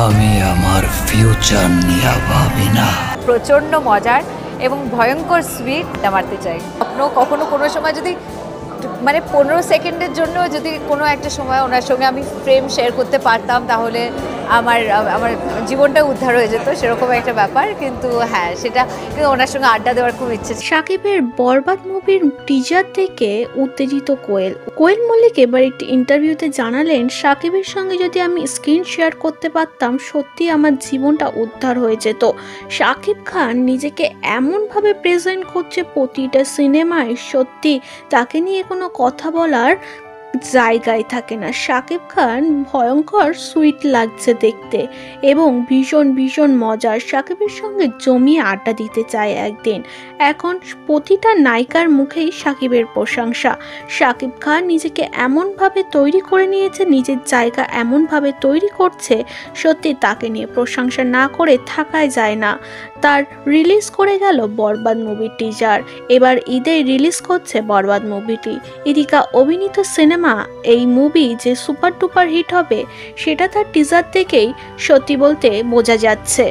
আমি আমার ফিউচার নিয়ে ভাবি না। প্রচণ্ড মজার এবং ভয়ঙ্কর সুইট মারতে চাই। কখনো কোনো সময় যদি মানে 15 সেকেন্ডের জন্য যদি কোনো একটা সময় ওনার সঙ্গে আমি ফ্রেম শেয়ার করতে পারতাম তাহলে আমার জীবনটা উদ্ধার হয়ে যেত, সেরকম একটা ব্যাপার। কিন্তু হ্যাঁ, সেটা কিন্তু ওনার সঙ্গে আড্ডা দেওয়ার খুব ইচ্ছে। শাকিবের বরবাদ মুভির টিজার থেকে উত্তেজিত কোয়েল মল্লিক এবার একটি ইন্টারভিউতে জানালেন, শাকিবের সঙ্গে যদি আমি স্ক্রিন শেয়ার করতে পারতাম সত্যি আমার জীবনটা উদ্ধার হয়ে যেত। শাকিব খান নিজেকে এমনভাবে প্রেজেন্ট করছে প্রতিটা সিনেমায়, সত্যি তাকে নিয়ে কোনো কথা বলার জায়গায় থাকে না। শাকিব খান ভয়ঙ্কর সুইট লাগছে দেখতে এবং ভীষণ মজার। শাকিবের সঙ্গে জমিয়ে আড্ডা দিতে চায় একদিন। এখন প্রতিটা নায়িকার মুখেই শাকিবের প্রশংসা। শাকিব খান নিজেকে এমনভাবে তৈরি করে নিয়েছে, নিজের জায়গা এমনভাবে তৈরি করছে, সত্যি তাকে নিয়ে প্রশংসা না করে থাকাই যায় না। তার রিলিজ করে গেল বরবাদ মুভির টিজার, এবার ঈদে রিলিজ করছে বরবাদ মুভিটি। ইদিকা অভিনীত সিনেমা এই মুভি যে সুপার ডুপার হিট হবে সেটা তার টিজার থেকেই সত্যি বলতে বোঝা যাচ্ছে।